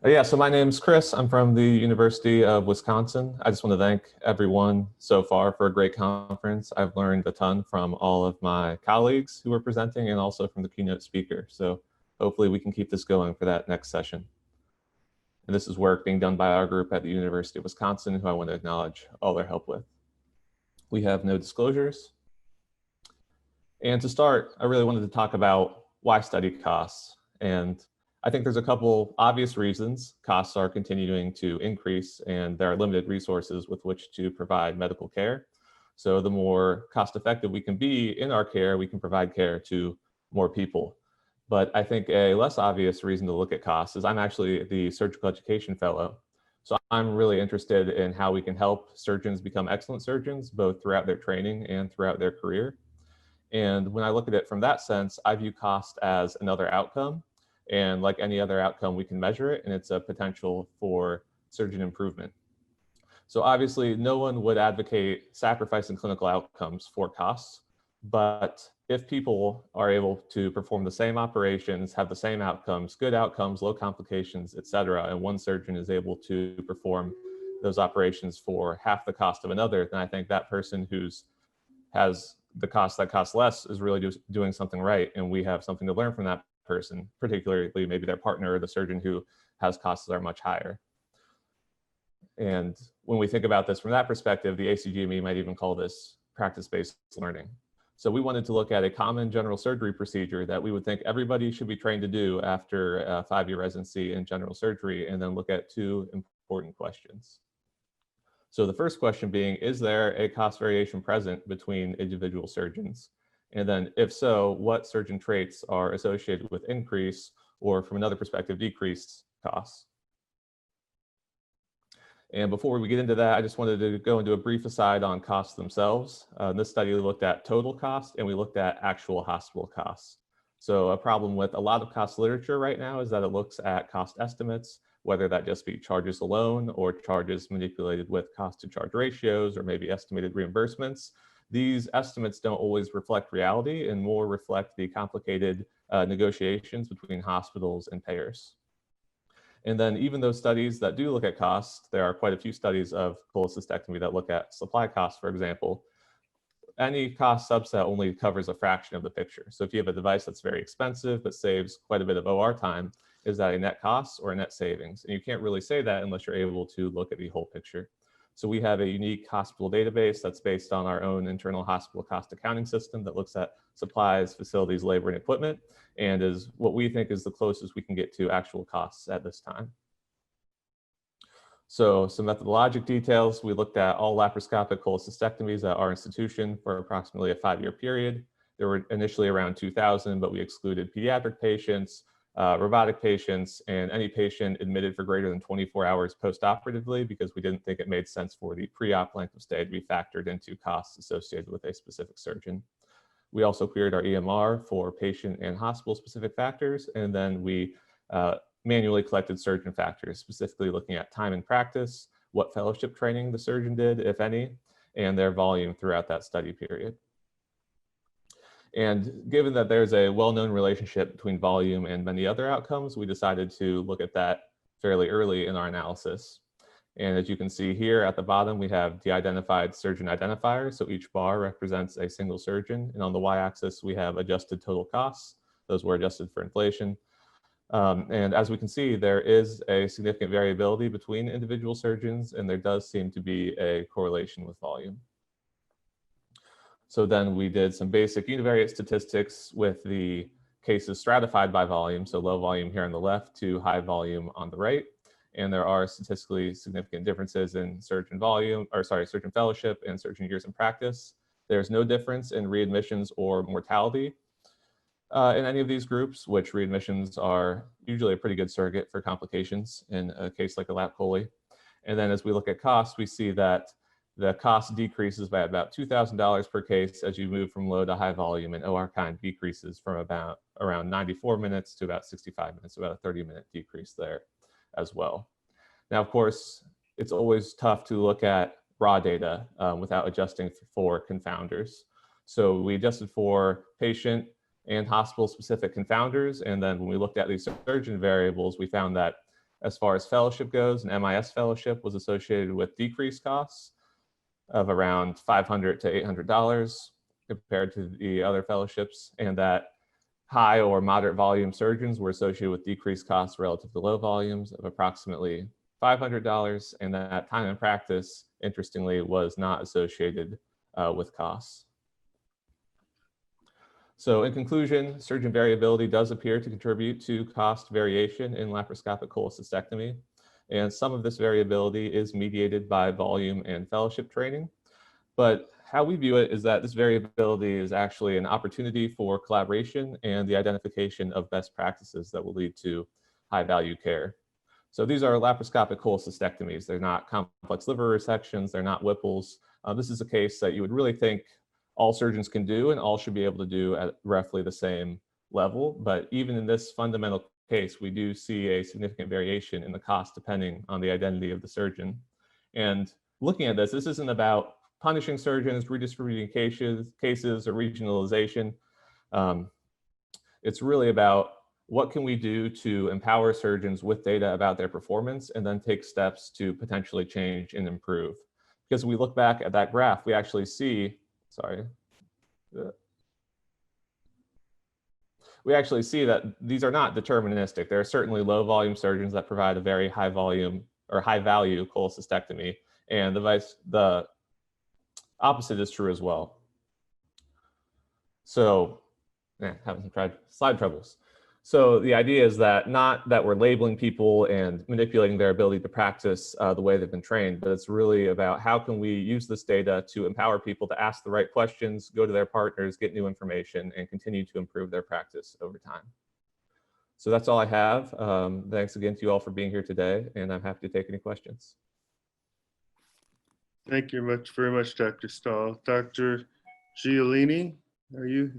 Yeah, so my name's Chris. I'm from the University of Wisconsin. I just want to thank everyone so far for a great conference. I've learned a ton from all of my colleagues who are presenting and also from the keynote speaker. So hopefully we can keep this going for that next session. And this is work being done by our group at the University of Wisconsin, who I want to acknowledge all their help with. We have no disclosures. And to start, I really wanted to talk about why study costs. And I think there's a couple obvious reasons costs are continuing to increase and there are limited resources with which to provide medical care. So the more cost effective we can be in our care, we can provide care to more people. But I think a less obvious reason to look at costs is I'm actually the surgical education fellow. So I'm really interested in how we can help surgeons become excellent surgeons, both throughout their training and throughout their career. And when I look at it from that sense, I view cost as another outcome. And like any other outcome, we can measure it, and it's a potential for surgeon improvement. So obviously, no one would advocate sacrificing clinical outcomes for costs. But if people are able to perform the same operations, have the same outcomes, good outcomes, low complications, et cetera, and one surgeon is able to perform those operations for half the cost of another, then I think that person has the cost that costs less is really doing something right, and we have something to learn from that person, particularly maybe their partner or the surgeon who has costs that are much higher. And when we think about this from that perspective, the ACGME might even call this practice-based learning. So we wanted to look at a common general surgery procedure that we would think everybody should be trained to do after a 5-year residency in general surgery, and then look at two important questions. So the first question being, is there a cost variation present between individual surgeons? And then if so, what surgeon traits are associated with increase or, from another perspective, decreased costs? And before we get into that, I just wanted to go into a brief aside on costs themselves. This study looked at total cost and we looked at actual hospital costs. So a problem with a lot of cost literature right now is that it looks at cost estimates, whether that just be charges alone or charges manipulated with cost to charge ratios or maybe estimated reimbursements. These estimates don't always reflect reality and more reflect the complicated negotiations between hospitals and payers. And then even those studies that do look at costs, there are quite a few studies of cholecystectomy that look at supply costs, for example. Any cost subset only covers a fraction of the picture. So if you have a device that's very expensive but saves quite a bit of OR time, is that a net cost or a net savings? And you can't really say that unless you're able to look at the whole picture. So we have a unique hospital database that's based on our own internal hospital cost accounting system that looks at supplies, facilities, labor, and equipment, and is what we think is the closest we can get to actual costs at this time. So some methodologic details. We looked at all laparoscopic cholecystectomies at our institution for approximately a 5-year period. There were initially around 2,000, but we excluded pediatric patients, robotic patients, and any patient admitted for greater than 24 hours post-operatively because we didn't think it made sense for the pre-op length of stay to be factored into costs associated with a specific surgeon. We also queried our EMR for patient and hospital-specific factors, and then we manually collected surgeon factors, specifically looking at time in practice, what fellowship training the surgeon did, if any, and their volume throughout that study period. And given that there's a well-known relationship between volume and many other outcomes, we decided to look at that fairly early in our analysis. And as you can see here at the bottom, we have de-identified surgeon identifiers. So each bar represents a single surgeon. And on the y-axis, we have adjusted total costs. Those were adjusted for inflation. And as we can see, there is a significant variability between individual surgeons, and there does seem to be a correlation with volume. So then we did some basic univariate statistics with the cases stratified by volume, so low volume here on the left to high volume on the right. And there are statistically significant differences in surgeon fellowship and surgeon years in practice. There's no difference in readmissions or mortality in any of these groups, which readmissions are usually a pretty good surrogate for complications in a case like a lap chole. And then as we look at costs, we see that the cost decreases by about $2,000 per case as you move from low to high volume, and OR time decreases from around 94 minutes to about 65 minutes, so about a 30-minute decrease there as well. Now, of course, it's always tough to look at raw data without adjusting for confounders. So we adjusted for patient and hospital-specific confounders, and then when we looked at these surgeon variables, we found that As far as fellowship goes, an MIS fellowship was associated with decreased costs of around $500 to $800 compared to the other fellowships, and that high or moderate volume surgeons were associated with decreased costs relative to low volumes of approximately $500, and that time in practice, interestingly, was not associated with costs. So in conclusion, surgeon variability does appear to contribute to cost variation in laparoscopic cholecystectomy, and some of this variability is mediated by volume and fellowship training. But how we view it is that this variability is actually an opportunity for collaboration and the identification of best practices that will lead to high value care. So these are laparoscopic cholecystectomies. They're not complex liver resections, they're not Whipples. This is a case that you would really think all surgeons can do and all should be able to do at roughly the same level. But even in this fundamental case, we do see a significant variation in the cost depending on the identity of the surgeon. And looking at this isn't about punishing surgeons, redistributing cases or regionalization. It's really about what can we do to empower surgeons with data about their performance and then take steps to potentially change and improve. Because we look back at that graph, we actually see, we actually see that these are not deterministic. There are certainly low volume surgeons that provide a very high volume or high value cholecystectomy, and the opposite is true as well. So, having some slide troubles. So the idea is that not that we're labeling people and manipulating their ability to practice the way they've been trained, but it's really about how can we use this data to empower people to ask the right questions, go to their partners, get new information, and continue to improve their practice over time. So that's all I have. Thanks again to you all for being here today, and I'm happy to take any questions. Thank you very much, Dr. Stahl. Dr. Giolini, are you?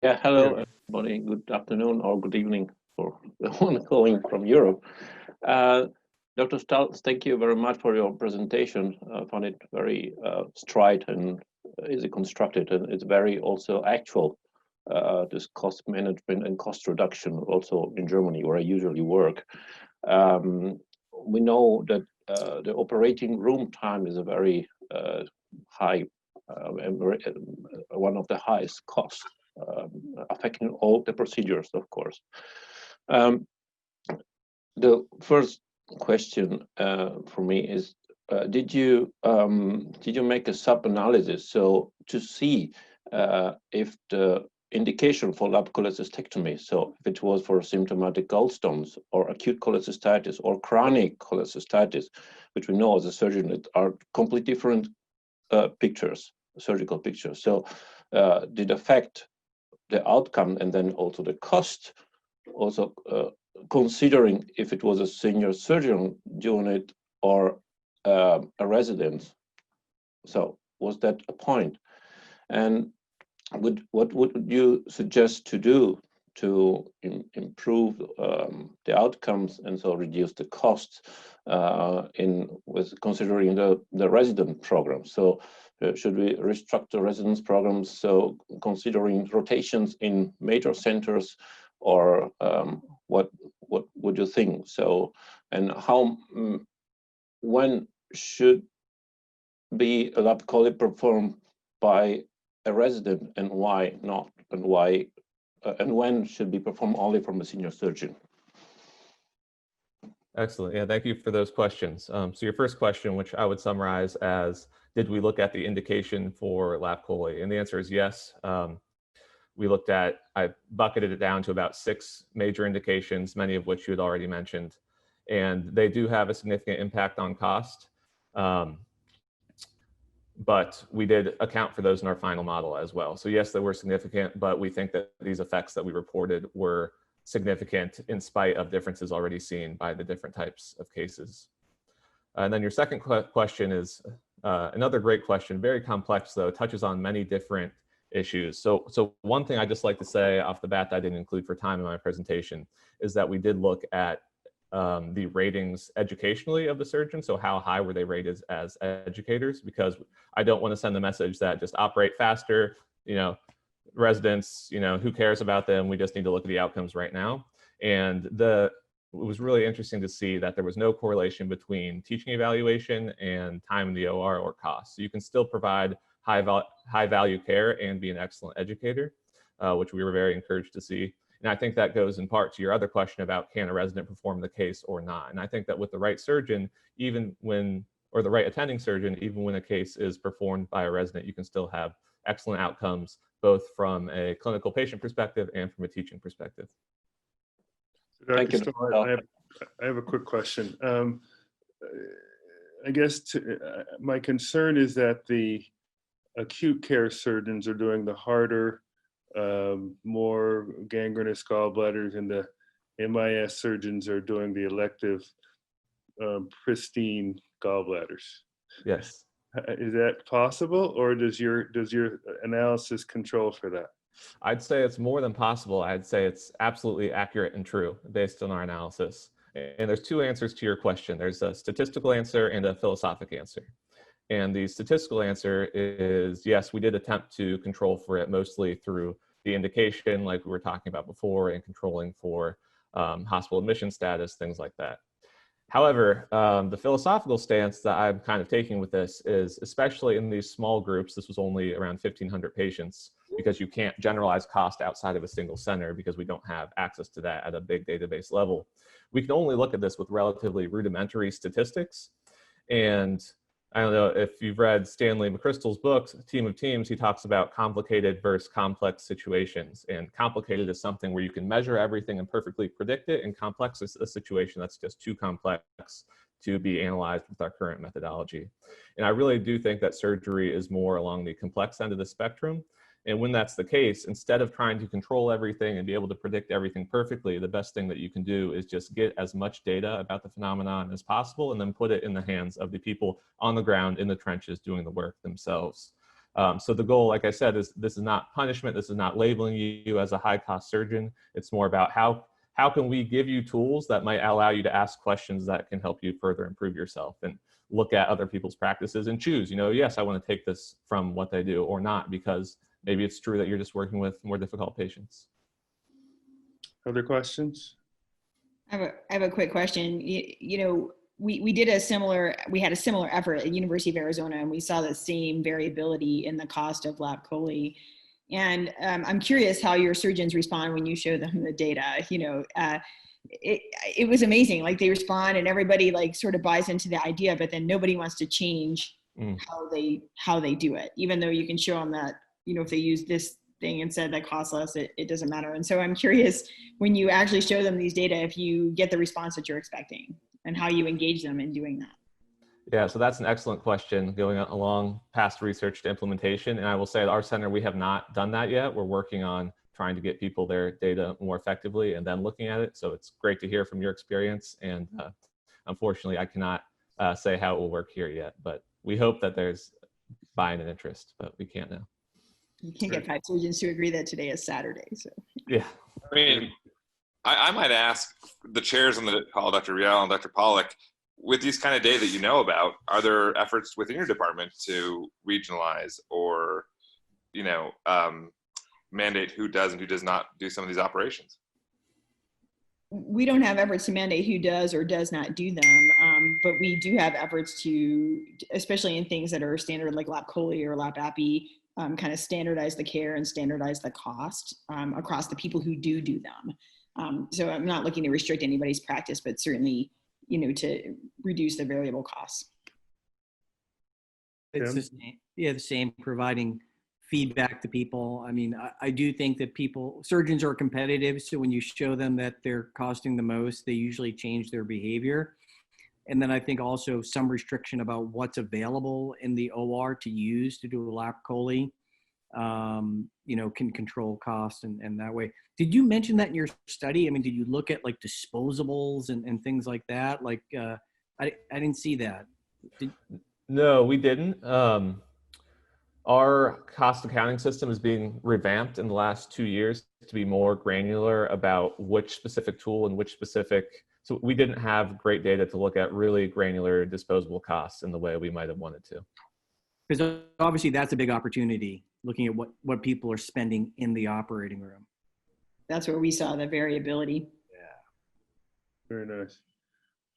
Yeah, hello, everybody. Good afternoon or good evening for the one calling from Europe. Dr. Stahl, thank you very much for your presentation. I found it very straight and easy constructed, and it's very also actual, this cost management and cost reduction also in Germany, where I usually work. We know that the operating room time is a very high, one of the highest costs, affecting all the procedures, of course. The first question for me is, did you make a sub-analysis so to see if the indication for lap cholecystectomy, so if it was for symptomatic gallstones or acute cholecystitis or chronic cholecystitis, which we know as a surgeon that are completely different pictures, surgical pictures. So did affect the outcome and then also the cost, also considering if it was a senior surgeon doing it or a resident. So was that a point? And what would you suggest to do to improve the outcomes and so reduce the costs with considering the resident program? So should we restructure residence programs? So considering rotations in major centers, or what would you think? So, and how, when should be a lap chole performed by a resident and why not, and why, and when should be performed only from a senior surgeon? Excellent. Yeah, thank you for those questions. So your first question, which I would summarize as, did we look at the indication for lap chole? And the answer is yes. We looked at, I bucketed it down to about 6 major indications, many of which you had already mentioned, and they do have a significant impact on cost. But we did account for those in our final model as well. So yes, they were significant, but we think that these effects that we reported were significant in spite of differences already seen by the different types of cases. And then your second question is another great question, very complex though, touches on many different issues. So one thing I just like to say off the bat that I didn't include for time in my presentation is that we did look at the ratings educationally of the surgeon. So how high were they rated as educators? Because I don't want to send the message that just operate faster, residents, who cares about them? We just need to look at the outcomes right now. And was really interesting to see that there was no correlation between teaching evaluation and time in the OR or cost. So you can still provide high value care and be an excellent educator, which we were very encouraged to see. And I think that goes in part to your other question about can a resident perform the case or not. And I think that with the right surgeon, or the right attending surgeon, even when a case is performed by a resident, you can still have excellent outcomes, both from a clinical patient perspective and from a teaching perspective. Thank you. I have a quick question. I guess my concern is that the acute care surgeons are doing the harder, more gangrenous gallbladders, and the MIS surgeons are doing the elective, pristine gallbladders. Yes. Is that possible, or does your analysis control for that? I'd say it's more than possible. I'd say it's absolutely accurate and true based on our analysis. And there's two answers to your question. There's a statistical answer and a philosophic answer. And the statistical answer is, yes, we did attempt to control for it mostly through the indication, like we were talking about before, and controlling for hospital admission status, things like that. However, the philosophical stance that I'm kind of taking with this is, especially in these small groups, this was only around 1,500 patients, because you can't generalize cost outside of a single center because we don't have access to that at a big database level. We can only look at this with relatively rudimentary statistics. And I don't know if you've read Stanley McChrystal's book, Team of Teams, he talks about complicated versus complex situations. And complicated is something where you can measure everything and perfectly predict it, and complex is a situation that's just too complex to be analyzed with our current methodology. And I really do think that surgery is more along the complex end of the spectrum. And when that's the case, instead of trying to control everything and be able to predict everything perfectly, the best thing that you can do is just get as much data about the phenomenon as possible and then put it in the hands of the people on the ground in the trenches doing the work themselves. So the goal, like I said, is this is not punishment. This is not labeling you as a high-cost surgeon. It's more about how can we give you tools that might allow you to ask questions that can help you further improve yourself and look at other people's practices and choose, yes, I want to take this from what they do or not, because maybe it's true that you're just working with more difficult patients. Other questions? I have a quick question. We had a similar effort at University of Arizona, and we saw the same variability in the cost of lap chole. And I'm curious how your surgeons respond when you show them the data. It was amazing. Like, they respond and everybody sort of buys into the idea, but then nobody wants to change how they do it, even though you can show them that, if they use this thing instead that costs less, it doesn't matter. And so I'm curious, when you actually show them these data, if you get the response that you're expecting and how you engage them in doing that. Yeah, so that's an excellent question, going along past research to implementation. And I will say at our center, we have not done that yet. We're working on trying to get people their data more effectively and then looking at it. So it's great to hear from your experience. And unfortunately, I cannot say how it will work here yet, but we hope that there's buy-in and interest, but we can't now. You can't get 5 surgeons to agree that today is Saturday, so. Yeah. I mean, I might ask the chairs on the call, Dr. Rial and Dr. Pollack, with these kind of data that you know about, are there efforts within your department to regionalize or, mandate who does and who does not do some of these operations? We don't have efforts to mandate who does or does not do them, but we do have efforts to, especially in things that are standard like lap chole or lap epi, kind of standardize the care and standardize the cost across the people who do them. So I'm not looking to restrict anybody's practice, but certainly, to reduce the variable costs. It's the same. Yeah, the same, providing feedback to people. I mean, I do think that surgeons are competitive. So when you show them that they're costing the most, they usually change their behavior. And then I think also some restriction about what's available in the OR to use to do a lap chole, can control costs and that way. Did you mention that in your study? I mean, did you look at disposables and things like that? I didn't see that. No, we didn't. Our cost accounting system is being revamped in the last 2 years to be more granular about which specific tool and which specific. So we didn't have great data to look at really granular disposable costs in the way we might have wanted to. Because obviously that's a big opportunity, looking at what people are spending in the operating room. That's where we saw the variability. Very nice.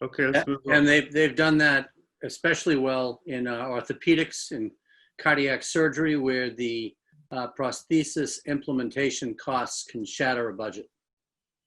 Okay, let's move on. And they've done that especially well in orthopedics and cardiac surgery, where the prosthesis implementation costs can shatter a budget.